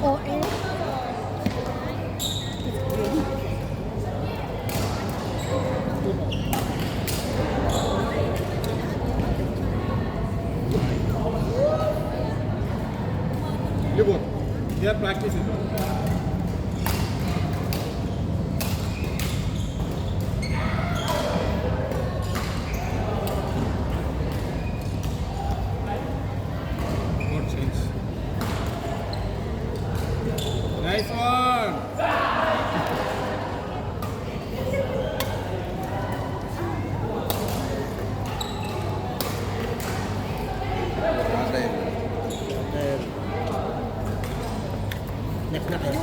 Oh, eh. Libur. They are practicing. Good change. Nice one. Next na kayo.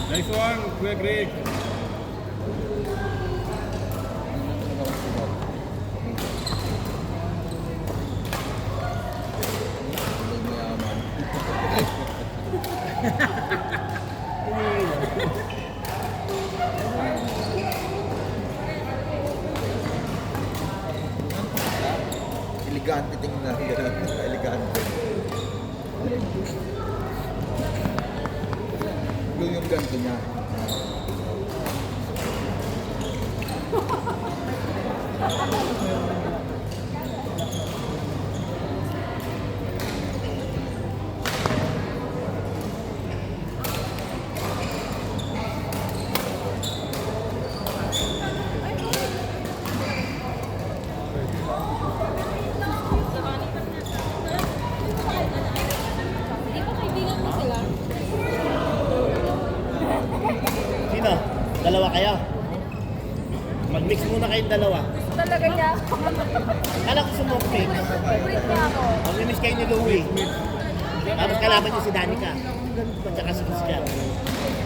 Nice one. Great, great. Elegante tingin na. Elegante. Yung ganito niya. Di ba kaibigan mo sila? Sino? Dalawa kayo? Mag-mix muna kayong dalawa. Talaga niya. Kala ko smoke mix. Favorite niya ako. Mag-mix kayo ni Louie. Tapos kalaban niyo si Danica. At saka si Christian.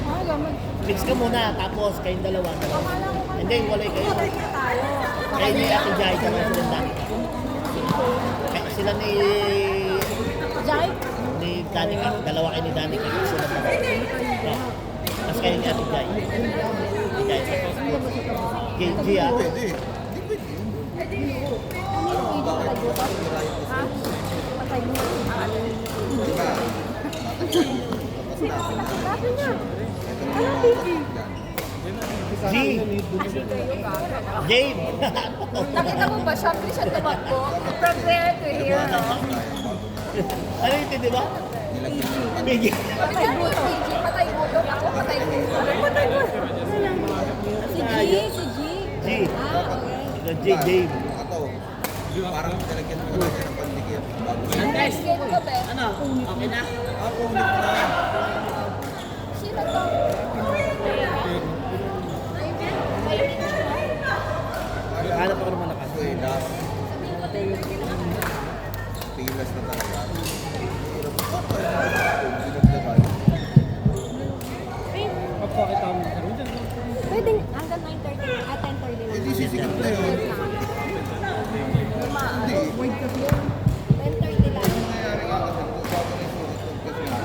Ah, gaman. Mix ka muna, tapos kayong dalawa. Akala ko kasi. Hindi, walay kayo. Favorite tayo. Kaya ni Ate Jai, saka sila Danica. Kaya sila ni Jai? Danica. Dalawa kayo ni Danica. Kasi sila dalawa. Tapos kayo ni Ate Jai. Ni Jai. KG ah. Pwede. Hindi pwede. Ano yung video ka dito? Ha? Patay mo. Di ba? Sabi niya. Ano baby? G. Jade. Nakita mo ba siya? Hindi siya tumakbo. Prepare to hear. Ano yung di ba? Bigyan. Patay mo. Patay mo. Ako patay mo. Patay mo. Si G. Si G. G. Ah, okay. Ito G. Jade. Ako. Parang talagyan mo lang yan ng pandikit. Bago Next game ko ba? Ano? Okay na? ako ulit na. Sino to? Hanap ako ng malakas. Ako eh, last. Pilas na talaga. Dinagdagan. Magpakita mo. Pwede hanggang 9:30 at 10:30 lang. Hindi sisikip na yun. Hindi. 10:30 lang. Ang nangyayari nga kasi kung bago na yung sulit kasi nga.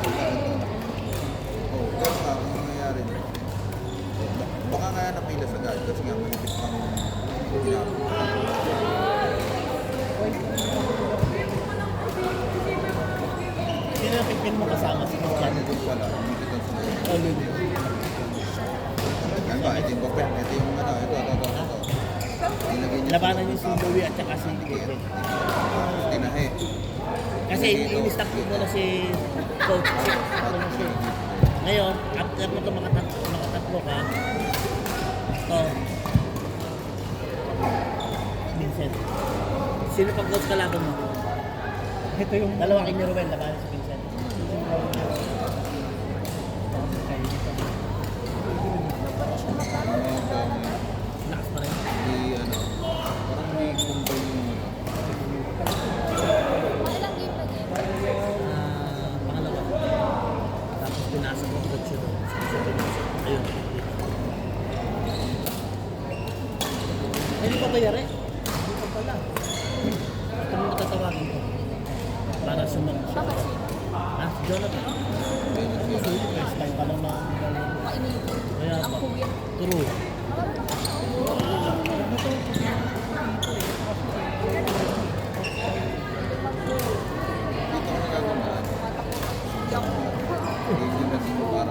Oo, kaya nga, ang nangyayari na. Baka kaya napilas agad kasi nga manipis pang Sino ang pipin mo kasama si Christian? Ano doon pala, umikit ang sulit. Oh, Lulu. Yan ba, ito yung papel, ito yung ano, ito. Nilagay niya Labanan niyo si Louie at saka si Dikit. Kevin. Tinahe. Kasi in-stop ko muna si Coach. Ngayon, after mo ito makatatlo ka, Vincent. Sino pag coach kalaban mo? Ito yung Dalawa kay ni Ruel, labanan si Vincent. Lakas pa rin. Di ano, parang may combine yung ano. Ilang game na game? Pangalawa. Tapos pinasa ko ang coach yun. Ayun. Hindi pa ba yari? Hindi pa pala. Ito mo matatawagin ko. Para sumunod siya. Bakit? Ah, si Jonathan. Ayun, True.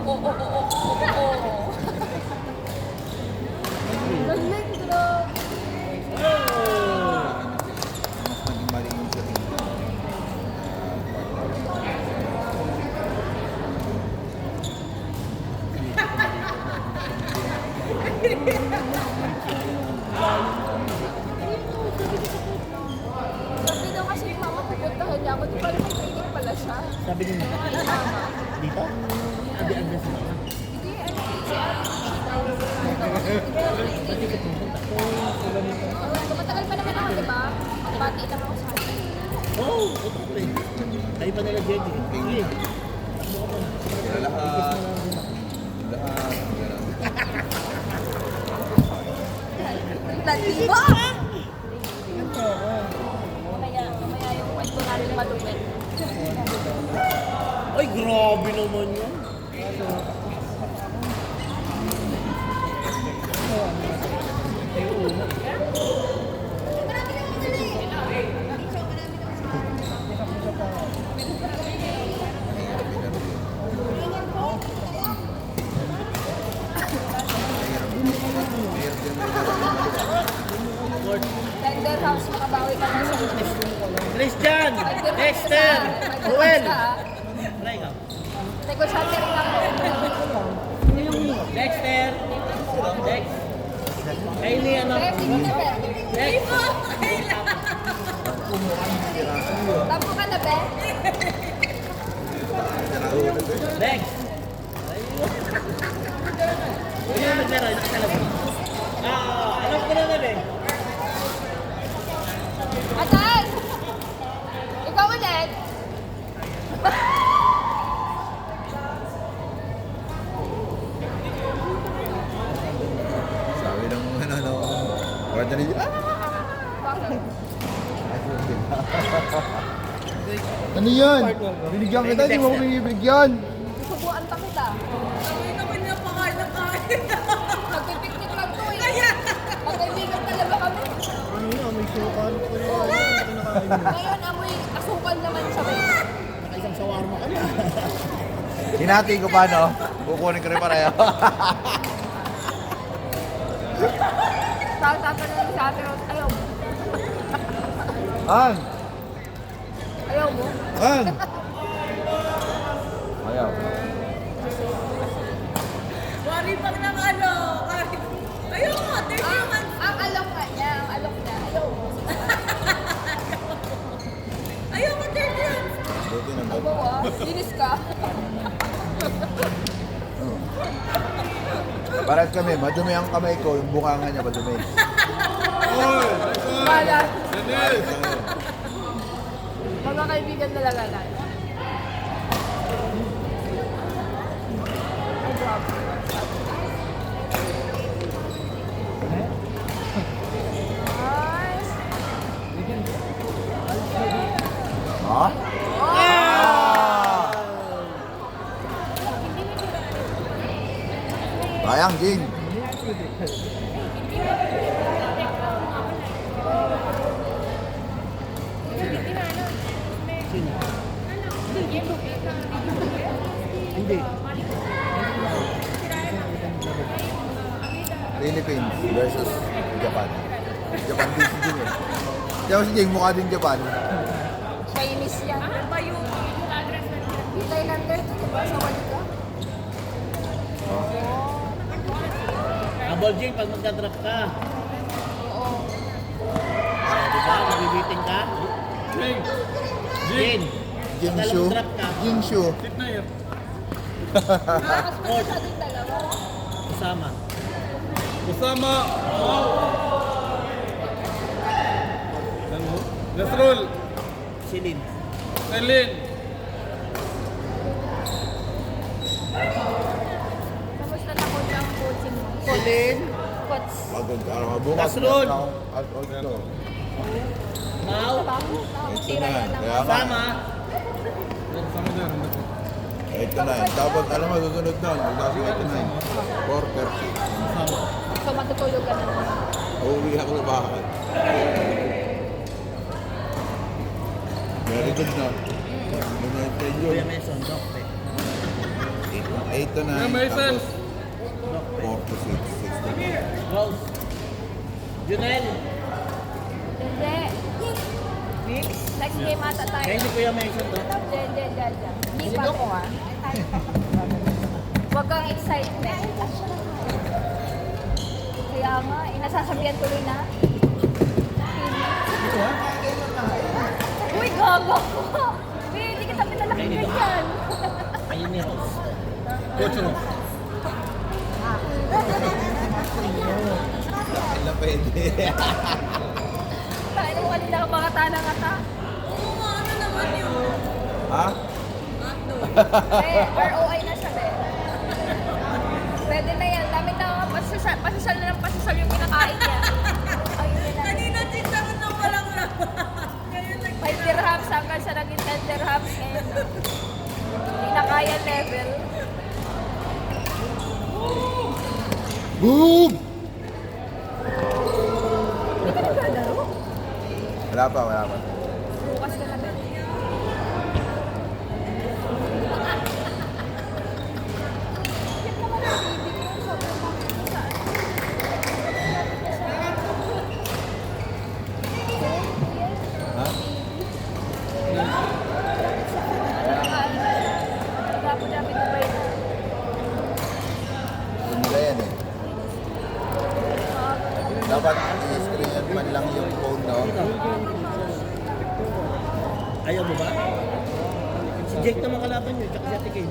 Oo. Galing, grabe. Mas naging malinis sa tingin. Sabi daw kasi ni mama pupuntahan niya ako. Di pala may clinic pala siya. Sabi niyo, dito? Abi ang nasa mga. Hindi, ano, si Ate Chichi daw. Matagal pa naman ako, di ba? Pati lang ako sa akin. Oh, ito ko eh. Tayo pa nila, Jenny. Sige. Lahat. Lahat. Lati ba? Mamaya yung kwento natin malupit. Ay, grabe naman yun. Tender house, makabawi ka na sa Christian! Dexter! Joel! Try ka. Teko, shutter lang ako. Dexter! Dex! Kylie, ano? Kaya sige na, be. Dex! Tampo ka na, be. Dex! Hindi mo naglaro, nakasalag. Alam ko na na, eh. Atan! Ikaw ulit. Sabi ng ano, kwarta niya, Bakit? Ano yan? Binigyan kita, di mo ako binibigyan. Subuan pa kita. Sabi naman niya pakain na kain. Magpipiknik lang to eh. Magkaibigan talaga kami. Ano yun? May sukan ko na. Ngayon, amoy asukal naman siya. Nakaisang shawarma ka na. Hinati ko pa, no? Kukunin ko rin pareho. Tapos tatanungin sa atin, ayaw mo. An! Ayaw mo. An! Ayaw. Wari pag ng ano. Ayaw mo, 30 months. Ang alok ka niya, ang alok niya. Ayaw mo. Ayaw mo, 30 months. Buti na Aba wa, linis ka. Parang kami, madumi ang kamay ko, yung bukanga niya madumi. Balat. Mga kaibigan talaga na. Ay, grabe. Nice. Ha? Sayang, Jing. Hindi. Philippines versus Japan. Japan din si Jing eh. Kaya si Jing mukha din Japan. Chinese yan. Ano ba yung Thailander? Diba? Sa Walika? Double Jing, pag magka-drop ka. Oo. Diba? Mabibiting ka. Jing! Jin! Jingshu. Pag drop ka. Jingshu. Sit na yan. Mas masyadong dalawa. Kasama. Usama! Nasrul! Silin. Selin! Kamusta na coach ang coaching mo? Silin. Coach. Bukas. Nasrul. Ano? Mau. Nakakasira yan ang Kaya nga. Kasama. Sama dyan. 8 to 9. Tapos alam mo, susunod doon. Magkasi 8 to 9. 4:30. So matutulog ka na naman. Uuwi ako sa bahay. Very good na. United Kuya yun. Mason, dokte. 8 to 9. Kuya Mason. Tapos 4 to 6. 6 to 9. Rose. Junel. Hindi. Next game ata tayo. Kaya hindi Kuya Mason, dok. Diyan. Hindi pa ko ah. Huwag kang excitement. Kaya nga, nasasabihan tuloy na. Uy, gago ko! Hindi kita pinalaki ganyan. Ayun ni Rose. Coach mo. Kailan pwede. Tayo mo kanina ka mga tanang-ata. Oo nga, ano naman yun? Ha? Ano? ROI na siya, be. Pwede na yan. Dami na pasasal na ng pasasal yung kinakain niya. Ayun na. Kanina chicharon na walang laman. Ngayon 5 dirhams hanggang sa naging 10 dirhams and hindi na kaya level. Boom! Hindi ka naglalaro? Wala pa. Bukas ka na ba? Ha? Dapat na ba yun? Hindi yan eh. Dapat i-screen man lang yung phone, no? Ayaw mo ba? Si Jake naman kalaban nyo, tsaka si Ate Kay.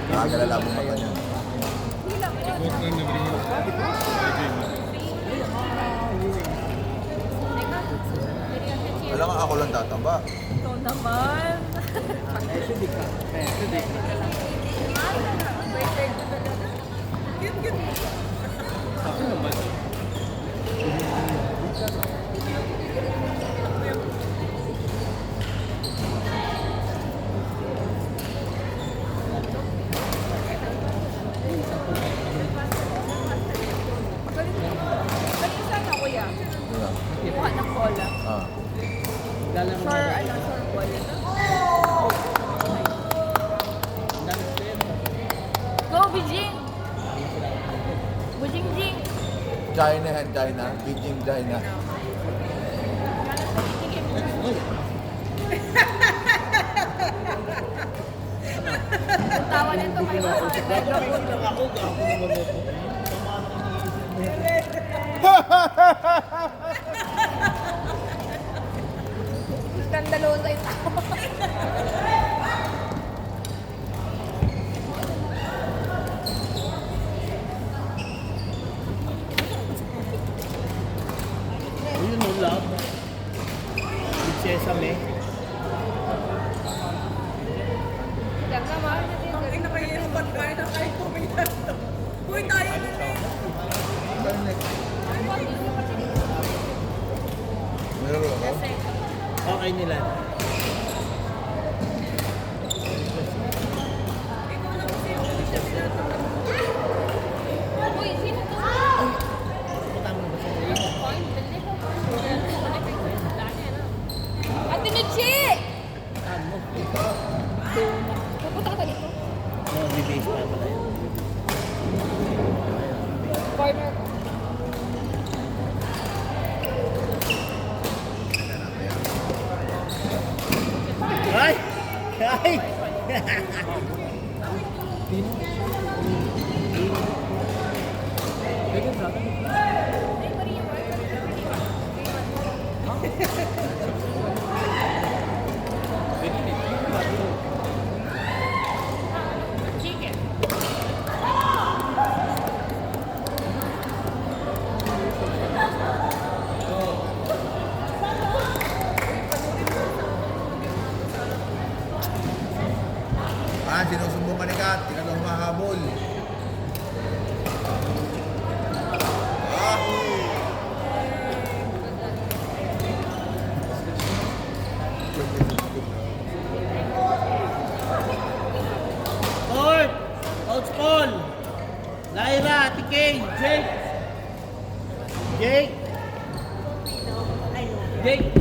Nakagalala mo mata niya. Coach na nag-ring. Wala nga ako lang tatamba. Ikaw naman. Galing sana, kuya. Mukha ng bola. Ah. Galang Sure, sure bola. Go, Beijing! Bujing-jing! China. Beijing, China. Ang tawa nito may mga mega food. ako naman ito. Skandalosa yung tawa. Ayun no, love. With sesame. Yan ka, mahal na din. Ay, nakahirapan kayo na kayo puminto. Uy, tayo na eh. Meron ako? Okay nila. Uy, sino to? Tama ba siya? Ate Nuchi! Ano? Pupunta ka ba dito? No, di base pa pala yun. Corner. Ay! Ay! Chicken. Ah, sinusumbong ka ni Kat. Hindi ka na humahabol. Ah! Coach Paul. Lyra, Ate Kay, Jake. Jake. Jake.